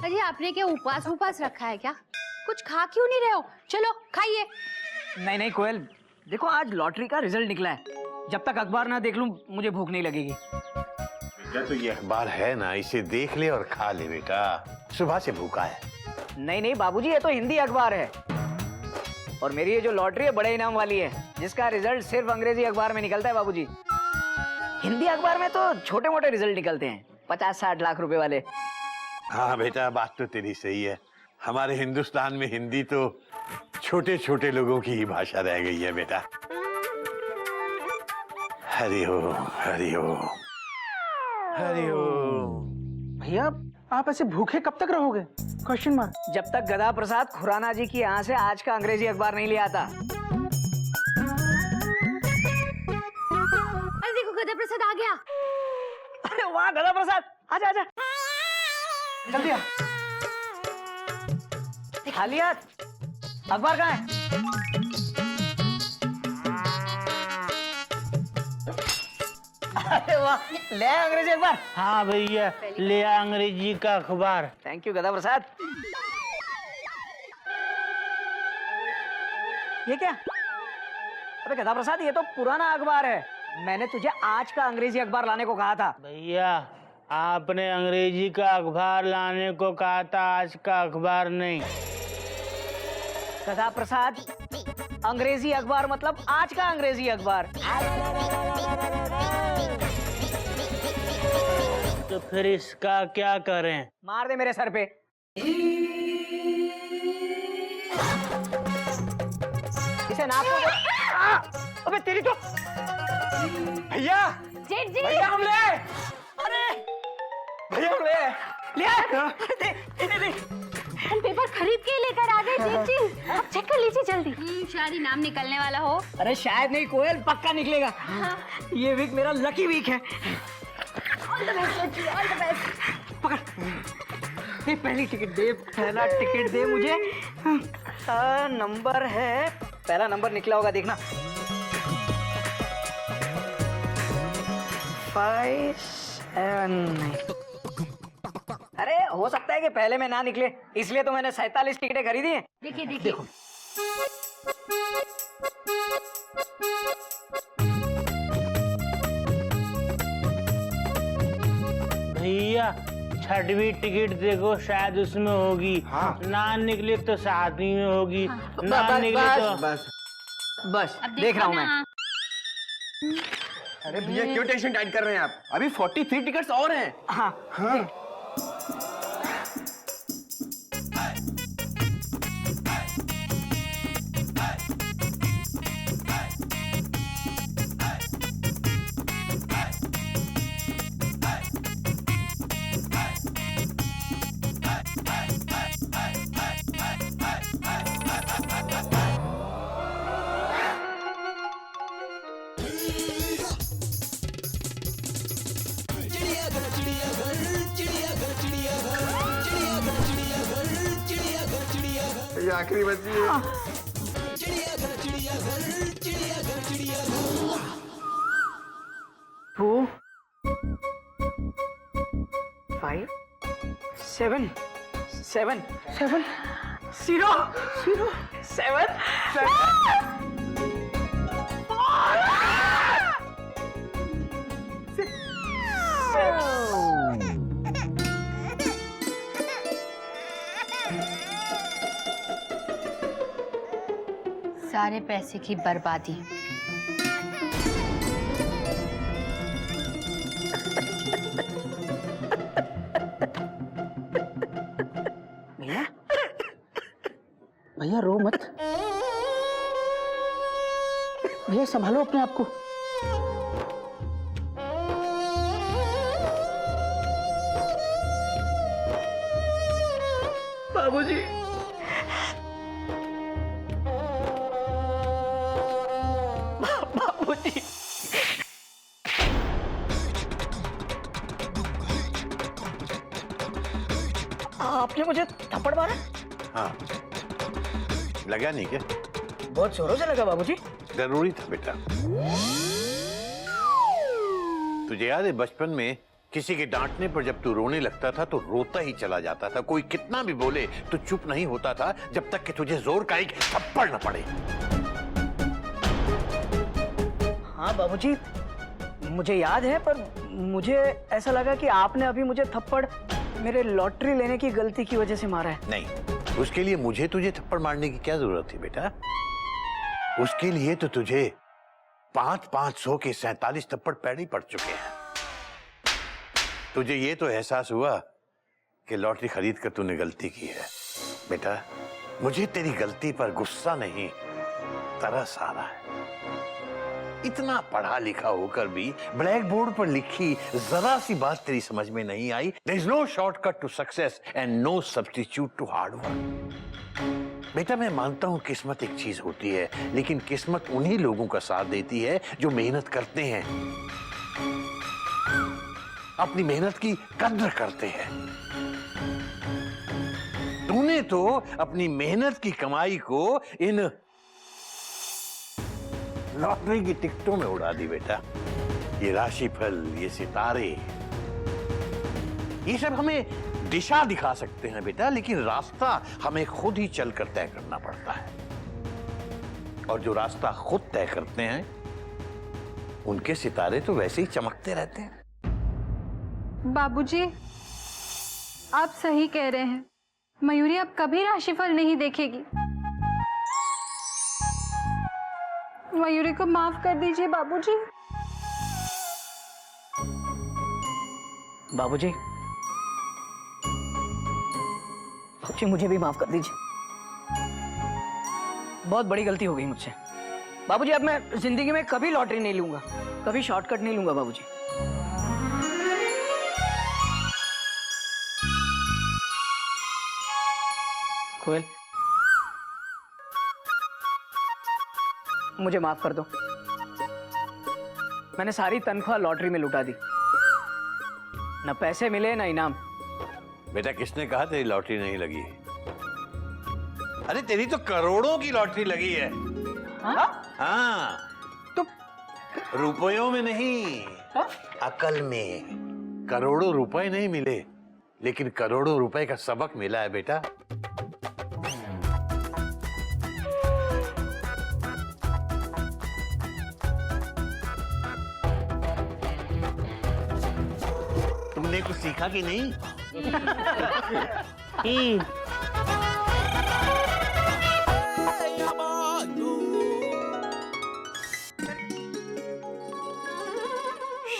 अरे आपने क्या उपवास रखा है क्या? कुछ खा क्यों नहीं रहे हो? चलो खाइए। नहीं नहीं कोयल, देखो आज लॉटरी का रिजल्ट निकला है, जब तक अखबार ना देख लूं मुझे भूख नहीं लगेगी। बेटा तो ये अखबार है ना, इसे देख ले और खा ले बेटा, सुबह से भूखा है। नहीं नहीं बाबूजी, ये तो हिंदी अखबार है और मेरी ये जो लॉटरी है बड़े इनाम वाली है, जिसका रिजल्ट सिर्फ अंग्रेजी अखबार में निकलता है बाबूजी। हिंदी अखबार में तो छोटे मोटे रिजल्ट निकलते हैं, 50-60 लाख रुपए वाले। हाँ बेटा, बात तो तेरी सही है। हमारे हिंदुस्तान में हिंदी तो छोटे छोटे लोगों की ही भाषा रह गई है बेटा। हरि ओम, हरि ओम, हरि ओम। भैया आप ऐसे भूखे कब तक रहोगे? Question mark. जब तक गदा प्रसाद खुराना जी की यहाँ से आज का अंग्रेजी अखबार नहीं ले आता। अरे देखो गदा प्रसाद आ गया। अरे वाह गदा प्रसाद, आजा आजा जल्दी आ। खाली हाथ, अखबार कहाँ है? अरे वाह, ले आए अंग्रेजी अखबार। हाँ भैया ले आ अंग्रेजी का अखबार। थैंक यू गदा प्रसाद। ये क्या? अबे गदा प्रसाद, ये तो पुराना अखबार है, मैंने तुझे आज का अंग्रेजी अखबार लाने को कहा था। भैया आपने अंग्रेजी का अखबार लाने को कहा था, आज का अखबार नहीं। गदा प्रसाद, अंग्रेजी अखबार मतलब आज का अंग्रेजी अखबार। तो फिर इसका क्या करें? मार दे मेरे सर पे। इसे नाप को। अबे तेरी तो। भैया जेठ जी, भैया हम ले आए। अरे भैया हम ले आए। ले आए। दे। हम पेपर खरीद के लेकर आ गए जेठ जी। अब चेक कर लीजिए जल्दी। शायद ही नाम निकलने वाला हो। अरे शायद नहीं कोयल, पक्का निकलेगा। ये वीक मेरा लकी वीक है। ऑल द बेस्ट जेठ जी, ऑल द बेस्ट। पकड़, ये पहली टिकट दे, पहला टिकट दे मुझे। नंबर है, पहला नंबर निकला होगा देखना। 5, 7। अरे हो सकता है कि पहले में ना निकले, इसलिए तो मैंने 47 टिकटें खरीदी हैं। देखिए देखिए। भैया छठवीं टिकट देखो, शायद उसमें होगी। हाँ। ना निकले तो सातवीं में होगी। हाँ। ना निकले तो बस अब देख रहा हूँ मैं। अरे भैया क्यों टेंशन टाइट कर रहे हैं आप? अभी 43 टिकट्स और हैं। हाँ हाँ। ये आखिरी बची है। 2, 5, 7, 7, 7, 0, 0, 7, 7। सारे पैसे की बर्बादी। भैया भैया रो मत। भैया संभालो अपने आप को। बाबूजी, बाबूजी, आपने मुझे थप्पड़ मारा? हाँ, लगा नहीं क्या? बहुत जोरों से लगा बाबूजी। जरूरी था बेटा। तुझे याद है बचपन में किसी के डांटने पर जब तू रोने लगता था तो रोता ही चला जाता था। कोई कितना भी बोले तो चुप नहीं होता था जब तक कि तुझे जोर का एक थप्पड़ न पड़े। हाँ बाबूजी, मुझे याद है, पर मुझे ऐसा लगा कि आपने अभी मुझे थप्पड़ मेरे लॉटरी लेने की गलती की वजह से मारा है। नहीं, उसके लिए मुझे तुझे थप्पड़ मारने की क्या जरूरत थी बेटा? उसके लिए तो तुझे 500 के 47 थप्पड़ पहले ही पड़ चुके हैं। तुझे ये तो एहसास हुआ कि लॉटरी खरीद कर तूने गलती की है। बेटा, मुझे तेरी गलती पर गुस्सा नहीं, तरस आ रहा है। इतना पढ़ा लिखा होकर भी ब्लैक बोर्ड पर लिखी जरा सी बात तेरी समझ में नहीं आई। There is no shortcut to success and no substitute to hard work. बेटा, मैं मानता हूं किस्मत एक चीज होती है, लेकिन किस्मत उन्हीं लोगों का साथ देती है जो मेहनत करते हैं, अपनी मेहनत की कद्र करते हैं। तूने तो अपनी मेहनत की कमाई को इन लॉटरी की टिकटों में उड़ा दी बेटा। ये राशिफल, ये सितारे, ये सब हमें दिशा दिखा सकते हैं बेटा, लेकिन रास्ता हमें खुद ही चलकर तय करना पड़ता है। और जो रास्ता खुद तय करते हैं उनके सितारे तो वैसे ही चमकते रहते हैं। बाबूजी, आप सही कह रहे हैं। मयूरी अब कभी राशिफल नहीं देखेगी। मयूरी को माफ कर दीजिए बाबूजी। बाबूजी, बाबूजी मुझे भी माफ कर दीजिए। बहुत बड़ी गलती हो गई मुझसे। बाबूजी, अब मैं जिंदगी में कभी लॉटरी नहीं लूंगा, कभी शॉर्टकट नहीं लूंगा बाबूजी। कोयल, मुझे माफ कर दो। मैंने सारी तनख्वाह लॉटरी में लुटा दी, ना पैसे मिले ना इनाम। बेटा, किसने कहा तेरी लॉटरी नहीं लगी? अरे तेरी तो करोड़ों की लॉटरी लगी है। हाँ, तो रुपयों में नहीं, अकल में। करोड़ों रुपए नहीं मिले, लेकिन करोड़ों रुपए का सबक मिला है बेटा। तुमने कुछ सीखा कि नहीं?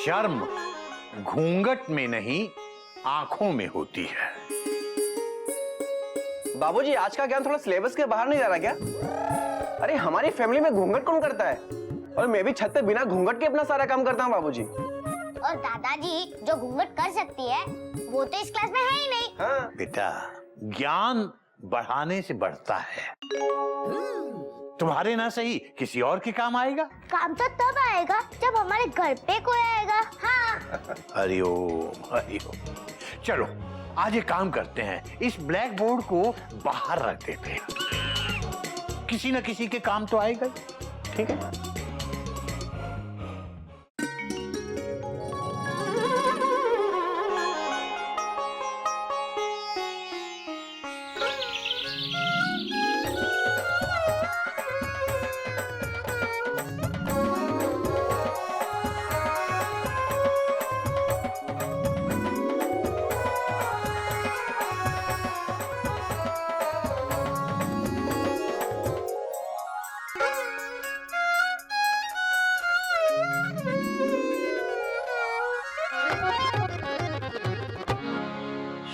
शर्म घूंघट में नहीं, आंखों में होती है। बाबूजी, आज का ज्ञान थोड़ा सिलेबस के बाहर नहीं जा रहा क्या? अरे हमारी फैमिली में घूंघट कौन करता है? और मैं भी छत पे बिना घूंघट के अपना सारा काम करता हूँ बाबूजी। और दादाजी जो घूंघट कर सकती है वो तो इस क्लास में है ही नहीं। हाँ। बेटा, ज्ञान बढ़ाने से बढ़ता है। तुम्हारे ना सही किसी और के काम आएगा। काम तो तब आएगा जब हमारे घर पे कोई आएगा। हाँ। हरिओम हरिओम। चलो आज एक काम करते हैं, इस ब्लैक बोर्ड को बाहर रख देते हैं। किसी न किसी के काम तो आएगा। ठीक है।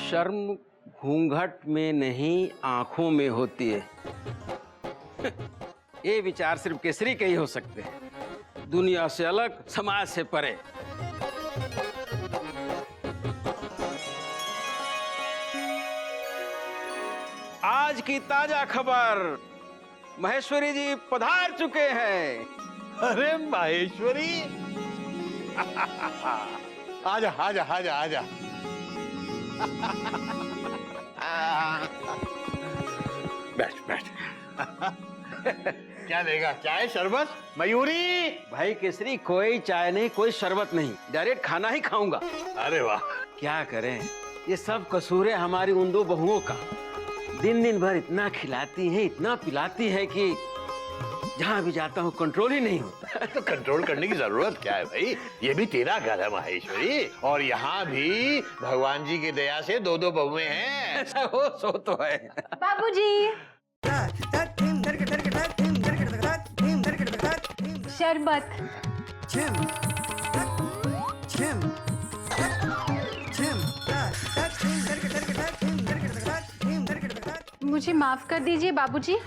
शर्म घूंघट में नहीं, आंखों में होती है। ये विचार सिर्फ केसरी के ही हो सकते हैं, दुनिया से अलग, समाज से परे। आज की ताजा खबर, महेश्वरी जी पधार चुके हैं। अरे माहेश्वरी, आजा आजा आजा आजा। बैठ बैठ। क्या देगा? चाय, शरबत? मयूरी! भाई केसरी, कोई चाय नहीं, कोई शरबत नहीं, डायरेक्ट खाना ही खाऊंगा। अरे वाह! क्या करें, ये सब कसूर है हमारी उन दो बहुओं का। दिन दिन भर इतना खिलाती हैं, इतना पिलाती है कि जहाँ भी जाता हूँ कंट्रोल ही नहीं होता। तो कंट्रोल करने की जरूरत क्या है भाई? ये भी तेरा घर है माहेश्वरी, और यहाँ भी भगवान जी की दया से दो दो बहुएं हैं। ऐसा हो सो तो है। बाबूजी, शरबत। मुझे माफ कर दीजिए बाबूजी,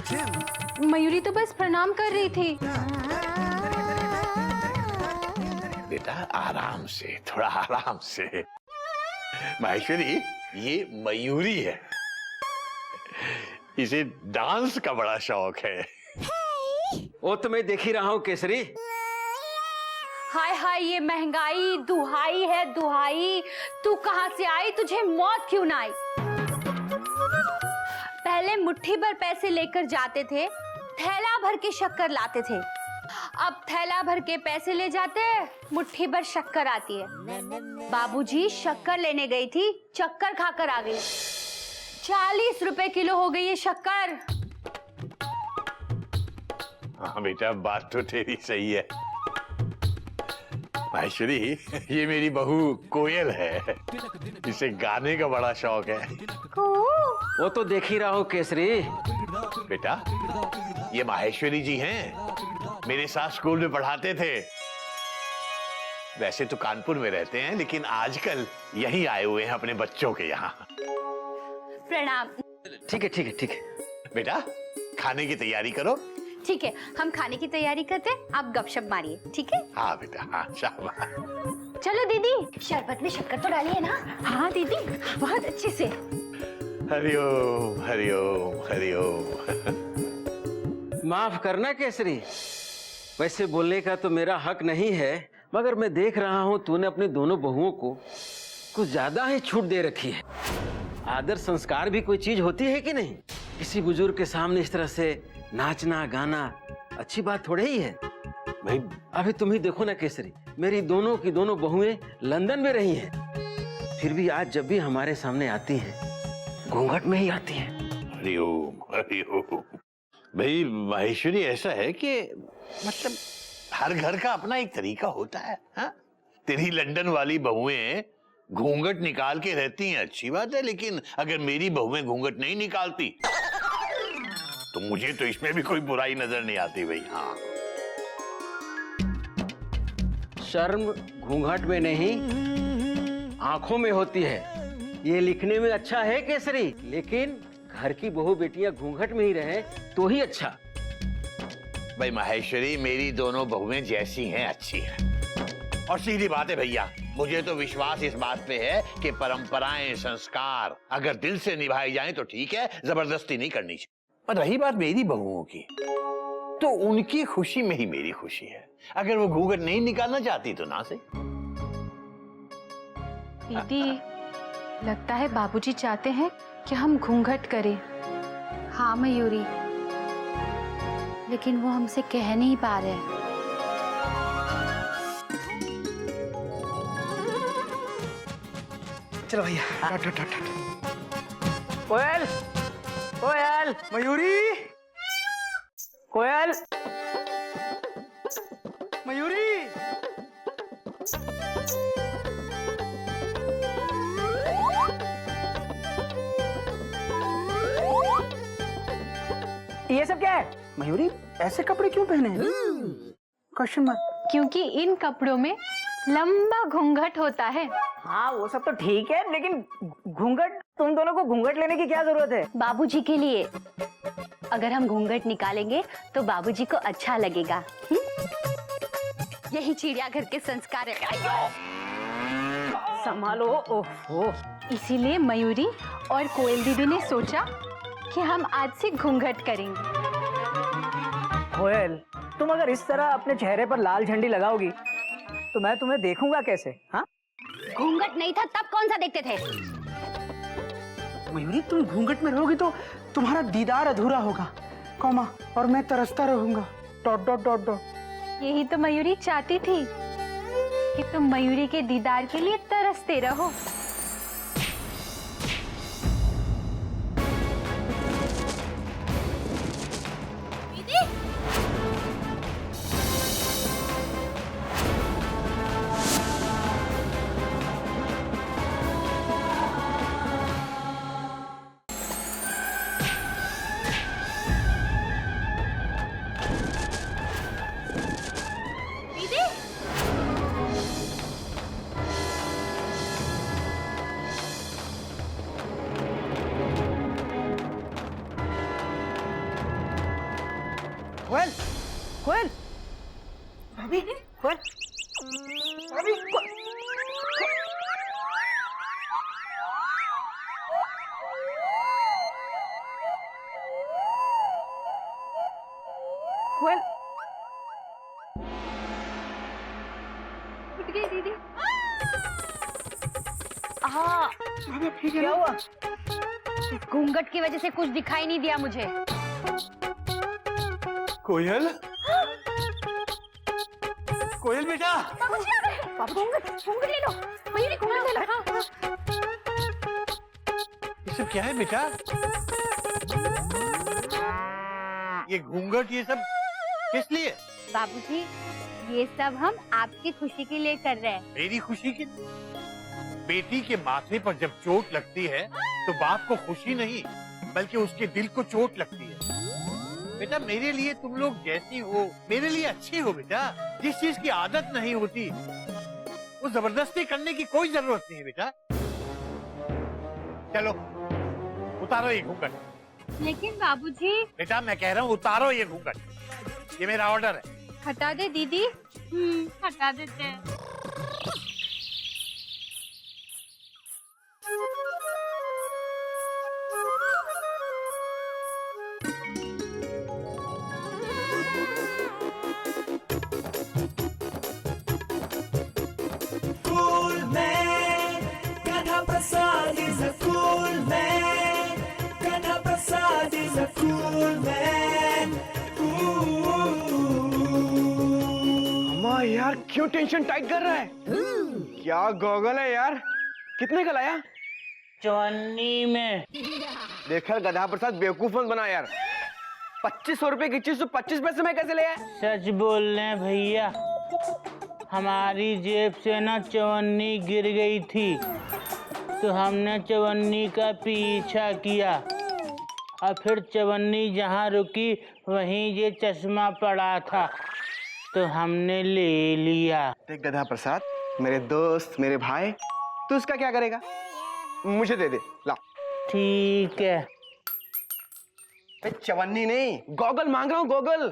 मयूरी तो बस प्रणाम कर रही थी। बेटा आराम से, थोड़ा आराम से। माहेश्वरी, ये मयूरी है, इसे डांस का बड़ा शौक है। वो तो मैं देख ही रहा हूँ केसरी। हाय हाय, ये महंगाई, दुहाई है दुहाई। तू कहाँ से आई, तुझे मौत क्यों ना आई? पहले मुट्ठी भर पैसे लेकर जाते थे, थैला भर के शक्कर लाते थे। अब थैला भर के पैसे ले जाते, मुट्ठी भर शक्कर आती है। बाबूजी शक्कर लेने गई थी, चक्कर खाकर आ गई। 40 रुपए किलो हो गई है शक्कर। हाँ बेटा, बात तो तेरी सही है। माहेश्वरी, ये मेरी बहू कोयल है, इसे गाने का बड़ा शौक है। वो तो देख ही रहा हूँ केसरी। बेटा, ये माहेश्वरी जी हैं, मेरे साथ स्कूल में पढ़ाते थे। वैसे तो कानपुर में रहते हैं, लेकिन आजकल यहीं आए हुए हैं अपने बच्चों के यहाँ। प्रणाम। ठीक है ठीक है ठीक है। बेटा, खाने की तैयारी करो। ठीक है, हम खाने की तैयारी करते हैं, आप गपशप मारिए, ठीक है? हाँ बेटा, हाँ, शाबाश। चलो दीदी, शरबत में शक्कर तो डाली है ना? हाँ दीदी, बहुत अच्छे से। हरिओम हरिओम हरिओम। माफ करना केसरी, वैसे बोलने का तो मेरा हक नहीं है, मगर मैं देख रहा हूँ तूने अपनी दोनों बहुओं को कुछ ज्यादा ही छूट दे रखी है। आदर संस्कार भी कोई चीज होती है कि नहीं? किसी बुजुर्ग के सामने इस तरह से नाचना गाना अच्छी बात थोड़े ही है। भाई अभी तुम ही देखो ना केसरी, मेरी दोनों की दोनों बहुएं लंदन में रही हैं, फिर भी आज जब भी हमारे सामने आती हैं घूंघट में ही आती हैं। हरिओम हरिओम। भाई माहेश्वरी, ऐसा है कि मतलब हर घर का अपना एक तरीका होता है। हाँ, तेरी लंदन वाली बहुएं घूंघट निकाल के रहती हैं, अच्छी बात है, लेकिन अगर मेरी बहुएं घूंघट नहीं निकालती तो मुझे तो इसमें भी कोई बुराई नजर नहीं आती भाई। हाँ, शर्म घूंघट में नहीं आंखों में होती है, ये लिखने में अच्छा है केसरी, लेकिन घर की बहू बेटियां घूंघट में ही रहे तो ही अच्छा। भाई माहेश्वरी, मेरी दोनों बहुएं जैसी हैं अच्छी हैं, और सीधी बात है भैया, मुझे तो विश्वास इस बात पे है कि परंपराएं, संस्कार अगर दिल से निभाए जाएं तो ठीक है, जबरदस्ती नहीं करनी चाहिए। पर रही बात मेरी बहुओं की, तो उनकी खुशी में ही मेरी खुशी है। अगर वो घूंघट नहीं निकालना चाहती तो ना सही। दीदी, लगता है बाबूजी चाहते हैं कि हम घूंघट करें। हाँ मयूरी, लेकिन वो हमसे कह नहीं पा रहे हैं। चलो भैया। कोयल, कोयल, मयूरी, कोयल, मयूरी। ये सब क्या है? मयूरी, ऐसे कपड़े क्यों पहने हैं? Question mark. क्योंकि इन कपड़ों में लंबा घूंघट होता है। हाँ वो सब तो ठीक है, लेकिन घूंघट, तुम दोनों को घूंघट लेने की क्या जरूरत है? बाबूजी के लिए। अगर हम घूंघट निकालेंगे तो बाबूजी को अच्छा लगेगा। यही चिड़ियाघर के संस्कार है। संभालो। ओहो। इसीलिए मयूरी और कोयल दीदी ने सोचा कि हम आज से घूंघट करेंगे। कोयल, तुम अगर इस तरह अपने चेहरे पर लाल झंडी लगाओगी तो मैं तुम्हें देखूंगा कैसे? हाँ, घूंघट नहीं था तब कौन सा देखते थे? मयूरी, तुम घूंघट में रहोगी तो तुम्हारा दीदार अधूरा होगा। कॉमा और मैं तरसता रहूंगा डॉट डॉट डॉट डॉट। यही तो मयूरी चाहती थी कि तुम मयूरी के दीदार के लिए तरसते रहो। कोयल कोयल भाभी कोयल भाभी कोयल उठ गई दीदी। हाँ, क्या हुआ? घूंघट की वजह से कुछ दिखाई नहीं दिया मुझे। कोयल कोयल बेटा घूंघट घूंघट ले लो, मयूरी घूंघट ले लो। हाँ। ये सब क्या है बेटा? ये घूंघट ये सब किस लिए? बाबूजी, ये सब हम आपकी खुशी के लिए कर रहे हैं। मेरी खुशी की? बेटी के माथे पर जब चोट लगती है तो बाप को खुशी नहीं बल्कि उसके दिल को चोट लगती है। बेटा मेरे लिए तुम लोग जैसी हो मेरे लिए अच्छी हो बेटा। जिस चीज की आदत नहीं होती वो जबरदस्ती करने की कोई जरूरत नहीं है बेटा। चलो उतारो ये घूंघट। लेकिन बाबूजी। बेटा मैं कह रहा हूँ उतारो ये घूंघट, ये मेरा ऑर्डर है। हटा दे दीदी। हटा देते हैं। अम्मा यार क्यों टेंशन टाइट कर रहा है? क्या गॉगल है यार? कितने का लाया? चवन्नी में। देखा गधा प्रसाद, बेवकूफ मत बना यार। 2500 रुपए की चीज तो 25 पैसे में कैसे ले आया? सच बोल रहे हैं भैया, हमारी जेब से ना चवन्नी गिर गई थी तो हमने चवन्नी का पीछा किया और फिर चवन्नी जहाँ रुकी वहीं ये चश्मा पड़ा था तो हमने ले लिया। देख गधा प्रसाद, मेरे दोस्त मेरे भाई, तू उसका क्या करेगा? मुझे दे दे, ला। ठीक है। चवन्नी नहीं, गॉगल मांग रहा हूँ, गॉगल।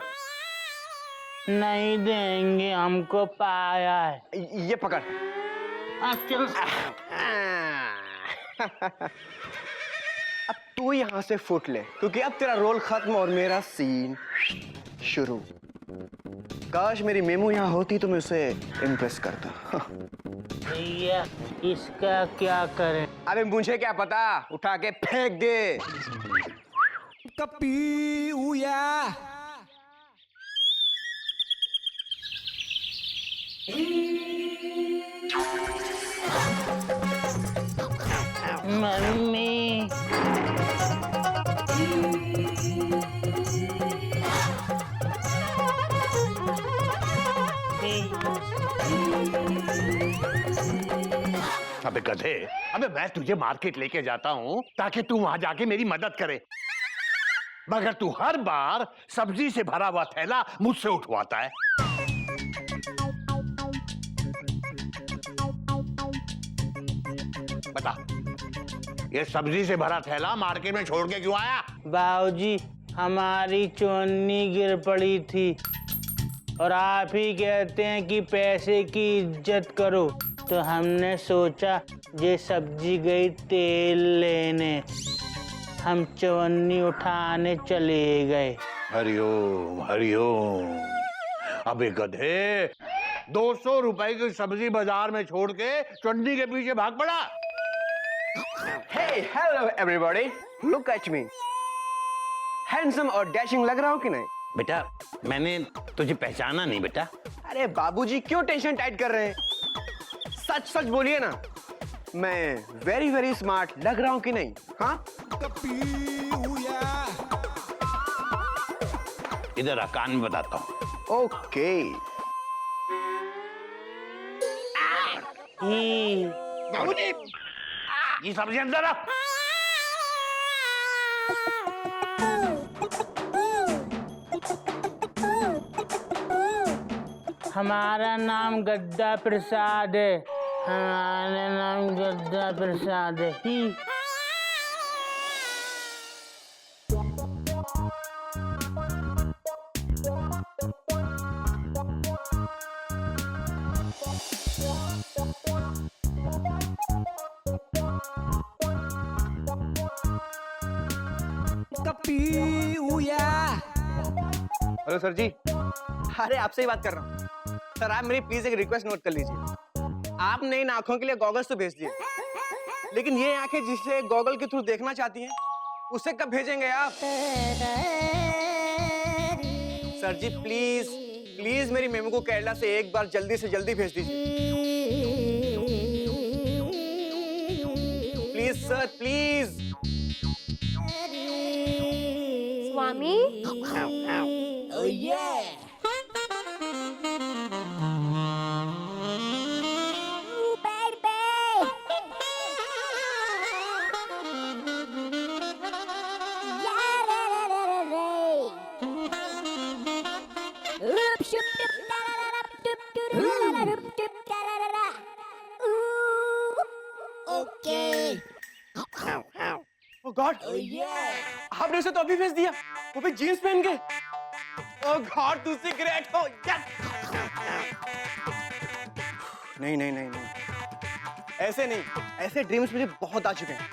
नहीं देंगे, हमको पाया है। ये पकड़। अब तू यहाँ से फुट ले क्योंकि अब तेरा रोल खत्म और मेरा सीन शुरू। काश मेरी मेमू यहाँ होती तो मैं उसे इम्प्रेस करता। भैया इसका क्या करें? अबे मुझे क्या पता, उठा के फेंक दे। मम्मी अबे गधे, अबे मैं तुझे मार्केट लेके जाता हूँ ताकि तू वहां जाके मेरी मदद करे, मगर तू हर बार सब्जी से भरा हुआ थैला मुझसे उठवाता है। बता, ये सब्जी से भरा थैला मार्केट में छोड़ के क्यों आया? बाबूजी हमारी चवन्नी गिर पड़ी थी और आप ही कहते हैं कि पैसे की इज्जत करो तो हमने सोचा ये सब्जी गई तेल लेने, हम चवन्नी उठाने चले गए। हरिओम हरिओम। अबे गधे, 200 रुपए की सब्जी बाजार में छोड़ के चन्नी के पीछे भाग पड़ा। Hey, hello everybody. Look at me. Handsome और डैशिंग लग रहा हूँ कि नहीं? बेटा मैंने तुझे पहचाना नहीं बेटा। अरे बाबूजी क्यों टेंशन टाइट कर रहे हैं? सच सच बोलिए ना, मैं वेरी वेरी स्मार्ट लग रहा हूँ कि नहीं? हाँ? इधर आ, कान में बताता हूँ। ओके। बाबूजी ये सब्जी अंदर आ। हमारा नाम गद्दा प्रसाद है। हमारा नाम गद्दा प्रसाद है। हेलो सर जी। अरे आपसे ही बात कर रहा हूँ सर। आप मेरी प्लीज एक रिक्वेस्ट नोट कर लीजिए। आपने इन आंखों के लिए गॉगल्स तो भेज दिए, लेकिन ये आंखें जिसे गॉगल के थ्रू देखना चाहती हैं, उसे कब भेजेंगे आप? सर जी प्लीज प्लीज मेरी मेमू को केरला से एक बार जल्दी से जल्दी भेज दीजिए। Please sir please. Swami oh God, आपने उसे तो अभी भेज दिया, वो भी जीन्स पहन के। ओह गॉड, तुसी ग्रेट हो। यस। नहीं नहीं नहीं नहीं, ऐसे नहीं, ऐसे ड्रीम्स मुझे बहुत आ चुके हैं।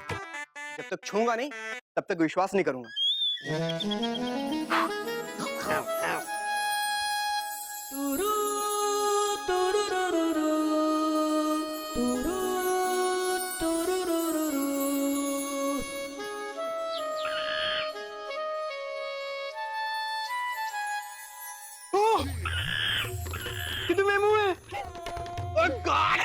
जब तक छूंगा नहीं तब तक विश्वास नहीं करूंगा। कितने मेमू है? ओह गॉड।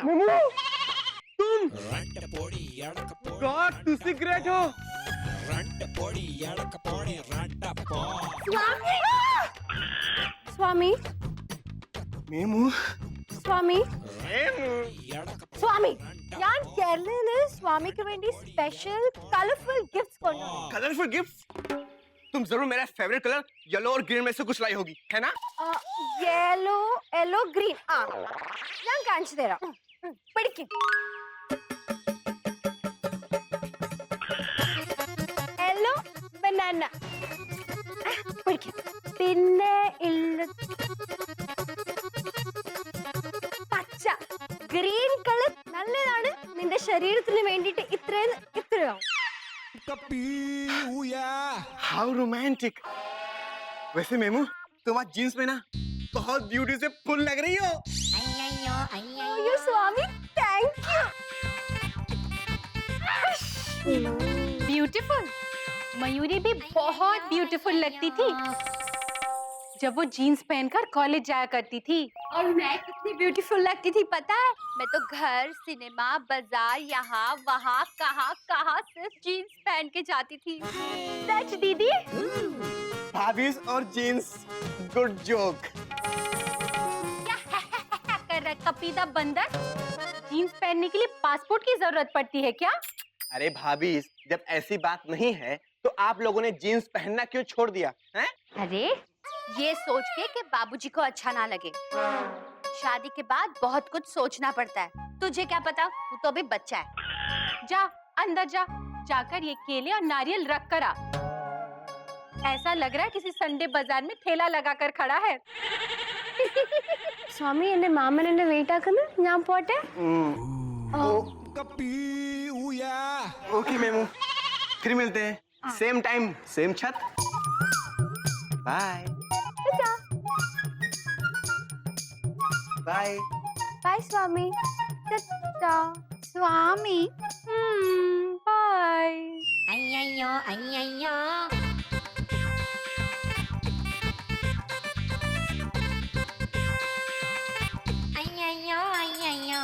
मेमू तुम? गॉड तुसी ग्रेट हो। स्वामी मेमू സ്വാമി സ്വാമി ഞാൻ കേരളയിൽ നിന്ന് സ്വാമിക്ക് വേണ്ടി സ്പെഷ്യൽ കളർഫുൾ ഗിഫ്റ്റ്സ് കൊണ്ടുവന്നു. Colourful gift? तुम जरूर मेरा फेवरेट कलर येलो और ग्रीन में से कुछ लाई होगी, है ना? യെല്ലോ യെല്ലോ ഗ്രീൻ ആ ഞാൻ കാണിച്ചു തരാം. പിടിക്കും. യെല്ലോ ബനാന പിടിക്കും. പിന്നെ പച്ച ഗ്രീൻ കളർ നല്ലതാണ് നിന്റെ ശരീരത്തിന് വേണ്ടിയിട്ട് ഇത്രയാവും. How romantic. वैसे मेमू तुम आज जीन्स में ना बहुत ब्यूटी से फुल लग रही हो। You Swami thank you. Beautiful. Mayuri भी बहुत ब्यूटीफुल लगती थी जब वो जीन्स पहनकर कॉलेज जाया करती थी. और मैं कितनी ब्यूटीफुल लगती थी पता है? मैं तो घर, सिनेमा, बाजार, यहाँ वहाँ कहाँ सिर्फ जीन्स पहन के जाती थी. सच दीदी? भाभीज और जीन्स, गुड जोक। क्या कर रहा है कपीदा बंदर? जीन्स पहनने के लिए पासपोर्ट की जरूरत पड़ती है क्या? अरे भाभीज, जब ऐसी बात नहीं है तो आप लोगों ने जीन्स पहनना क्यों छोड़ दिया हैं? अरे ये सोच के कि बाबूजी को अच्छा ना लगे. शादी के बाद बहुत कुछ सोचना पड़ता है. तुझे क्या पता, तू तो अभी बच्चा है. जा अंदर जा, जाकर ये केले और नारियल रख कर आ. ऐसा लग रहा है किसी संडे बाजार में ठेला लगाकर खड़ा है. स्वामी എന്റെ മാമൻ എന്നെ വെയിറ്റ് ആക്കുന്നു. ഞാൻ പോട്ടെ. ओके मेमू, फिर मिलते हैं. सेम टाइम सेम छत. बाय. बाय। बाय स्वामी। टाटा स्वामी। बाय। अय्यो अय्यो। अय्यो अय्यो।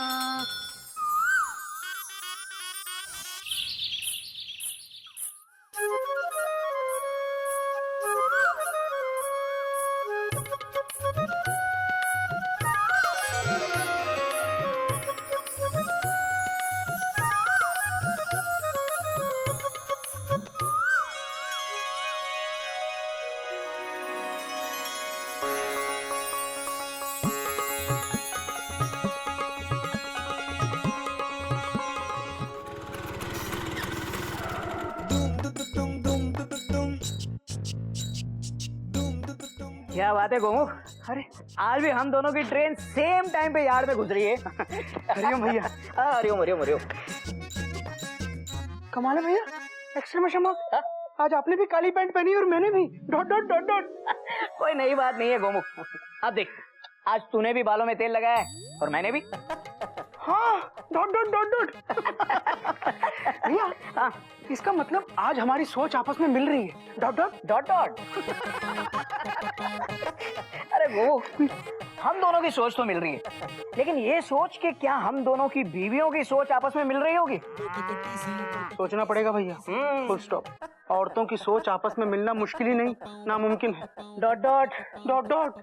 क्या बात है गोमुख, अरे आज भी हम दोनों की ट्रेन सेम टाइम पे यार्ड में घुस रही है। हरिओम भैया। हरिओम हरिओम हरिओम। कमाल है भैया, एक्स्ट्रा में क्षमा। आज आपने भी काली पैंट पहनी और मैंने भी डॉट डॉट डॉट डॉट। कोई नई बात नहीं है गोमुख। अब देख, आज तूने भी बालों में तेल लगाया है और मैंने भी। हाँ, डॉट डॉट डॉट डॉट। भैया, हाँ, इसका मतलब आज हमारी सोच आपस में मिल रही है। Dot dot dot dot. अरे गोमुख, हम दोनों की सोच तो मिल रही है, लेकिन ये सोच के क्या हम दोनों की बीवियों की सोच आपस में मिल रही होगी? सोचना पड़ेगा भैया। Full stop. औरतों की सोच आपस में मिलना मुश्किल ही नहीं, नामुमकिन है। Dot dot dot dot.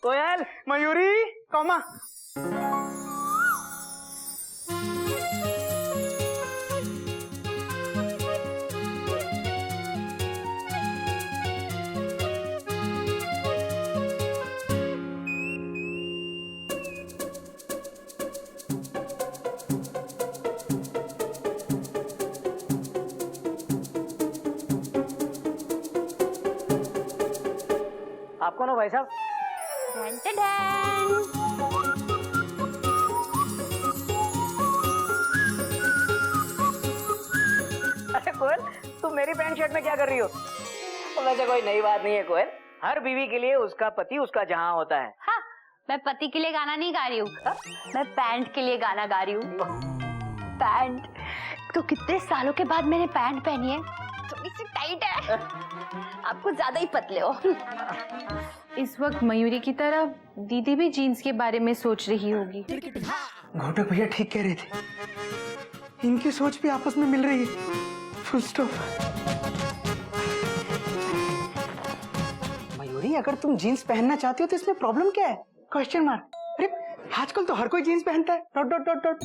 कोयल, मयूरी, कौमा। आपको ना भाई साहब। अरे कोयल, तुम मेरी पैंट शर्ट में क्या कर रही हो? वैसे कोई नई बात नहीं है कोयल, हर बीवी के लिए उसका पति उसका जहां होता है। हाँ, मैं पति के लिए गाना नहीं गा रही हूँ, मैं पैंट के लिए गाना गा रही हूँ। पैंट तो कितने सालों के बाद मैंने पैंट पहनी है, थोड़ी सी टाइट है। आपको ज्यादा ही पतले हो। इस वक्त मयूरी की तरह दीदी भी जीन्स के बारे में सोच रही होगी। घोटक भैया ठीक कह रहे थे, इनकी सोच भी आपस में मिल रही है। Full stop. मयूरी, अगर तुम जीन्स पहनना चाहती हो तो इसमें प्रॉब्लम क्या है? Question mark. अरे आजकल तो हर कोई जीन्स पहनता है। Dot dot dot dot.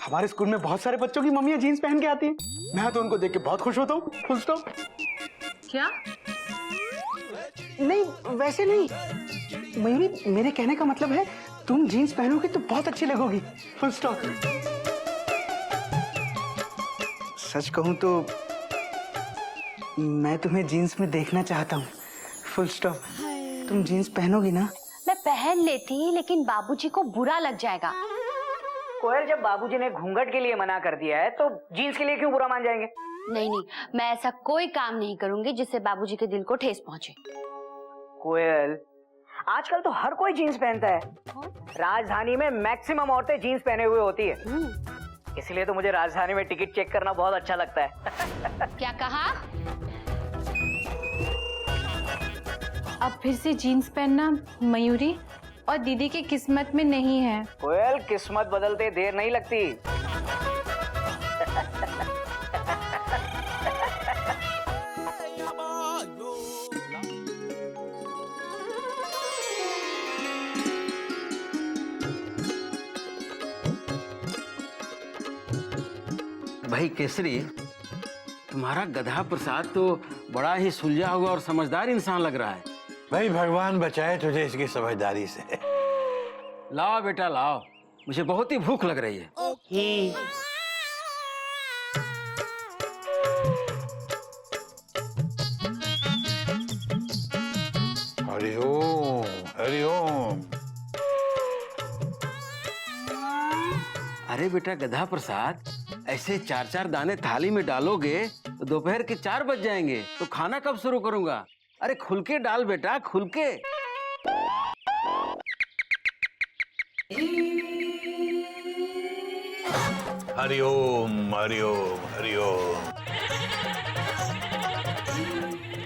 हमारे स्कूल में बहुत सारे बच्चों की मम्मियां जीन्स पहन के आती हैं, मैं तो उनको देख के बहुत खुश होता हूँ। Full stop. क्या? नहीं, वैसे नहीं मयूरी, मेरे कहने का मतलब है तुम जीन्स पहनोगे तो बहुत अच्छी लगोगी। Full stop. सच कहूं तो मैं तुम्हें जीन्स में देखना चाहता हूँ। Full stop. तुम जीन्स पहनोगी ना? मैं पहन लेती, लेकिन बाबूजी को बुरा लग जाएगा। कोयल, जब बाबूजी ने घूंघट के लिए मना कर दिया है तो जीन्स के लिए क्यों बुरा मान जाएंगे? नहीं नहीं, मैं ऐसा कोई काम नहीं करूंगी जिससे बाबूजी के दिल को ठेस पहुंचे। कोयल, आजकल तो हर कोई जीन्स पहनता है। राजधानी में मैक्सिमम औरतें जीन्स पहने हुए होती है, इसलिए तो मुझे राजधानी में टिकट चेक करना बहुत अच्छा लगता है। क्या कहा? अब फिर से जीन्स पहनना मयूरी और दीदी की किस्मत में नहीं है। कोयल, किस्मत बदलते देर नहीं लगती। भाई केसरी, तुम्हारा गधा प्रसाद तो बड़ा ही सुलझा हुआ और समझदार इंसान लग रहा है। भाई भगवान बचाए तुझे इसकी समझदारी से। लाओ बेटा लाओ, मुझे बहुत ही भूख लग रही है। हरिओम हरिओम। अरे बेटा गधा प्रसाद, ऐसे 4-4 दाने थाली में डालोगे तो दोपहर के 4 बज जाएंगे, तो खाना कब शुरू करूंगा? अरे खुल के डाल बेटा, खुल के। हरिओम हरिओम हरिओम।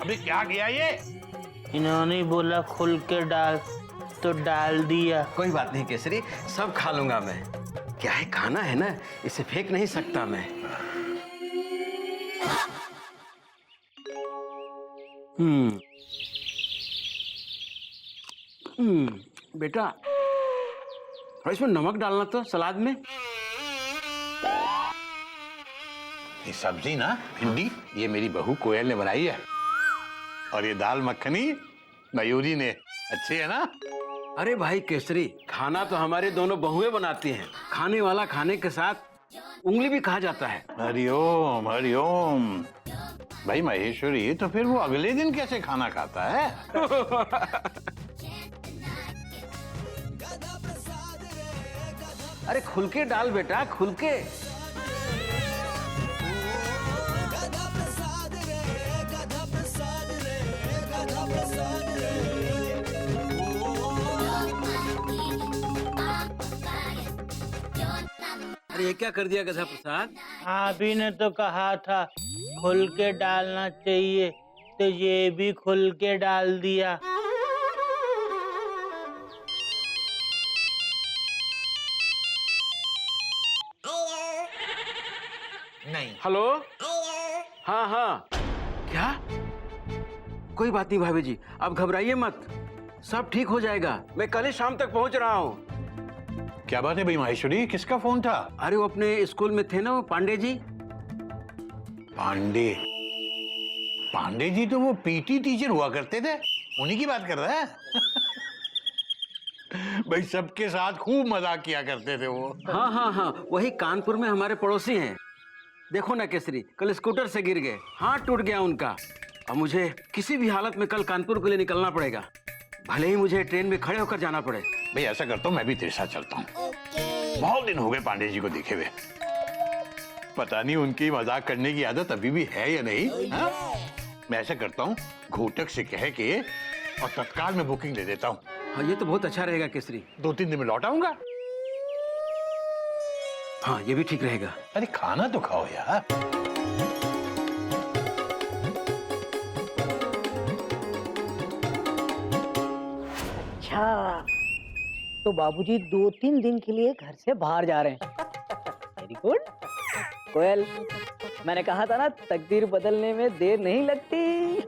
अभी क्या किया ये? इन्होंने बोला खुल के डाल तो डाल दिया। कोई बात नहीं केसरी, सब खा लूंगा मैं। क्या है, खाना है ना, इसे फेंक नहीं सकता मैं। बेटा, और इसमें नमक डालना तो सलाद में। ये सब्जी ना भिंडी, ये मेरी बहू कोयल ने बनाई है, और ये दाल मखनी मयूरी ने। अच्छी है ना? अरे भाई केसरी, खाना तो हमारे दोनों बहुएं बनाती हैं। खाने वाला खाने के साथ उंगली भी कहा जाता है। हरिओम हरिओम। भाई महेश्वरी, तो फिर वो अगले दिन कैसे खाना खाता है? अरे खुल के डाल बेटा, खुल के। अरे ये क्या कर दिया गधा प्रसाद? आप ही ने तो कहा था खुल के डालना चाहिए, तो ये भी खुल के डाल दिया। नहीं। हेलो। हाँ हाँ। क्या? कोई बात नहीं भाभी जी, आप घबराइए मत, सब ठीक हो जाएगा। मैं कल ही शाम तक पहुंच रहा हूँ। क्या बात है भाई महेश्वरी, किसका फोन था? अरे वो अपने स्कूल में थे ना, वो पांडे जी। पांडे? पांडे जी तो वो पीटी टीचर हुआ करते थे, उन्हीं की बात कर रहा है? भाई सबके साथ खूब मजाक किया करते थे वो। हाँ हाँ हाँ, वही कानपुर में हमारे पड़ोसी हैं। देखो ना केसरी, कल स्कूटर से गिर गए, हाथ टूट गया उनका। अब मुझे किसी भी हालत में कल कानपुर के लिए निकलना पड़ेगा, भले ही मुझे ट्रेन में खड़े होकर जाना पड़े। भाई ऐसा करता हूँ, मैं भी तेरे साथ चलता हूँ। बहुत दिन हो गए पांडे जी को देखे हुए। पता नहीं उनकी मजाक करने की आदत अभी भी है या नहीं। हाँ? मैं ऐसा करता हूँ, घोटक से कह के और तत्काल में बुकिंग दे देता हूँ। हाँ ये तो बहुत अच्छा रहेगा केसरी। 2-3 दिन में लौट आऊंगा। हाँ ये भी ठीक रहेगा। अरे खाना तो खाओ यार। अच्छा, तो बाबूजी 2-3 दिन के लिए घर से बाहर जा रहे हैं। Very good. कोयल, मैंने कहा था ना, तकदीर बदलने में देर नहीं लगती।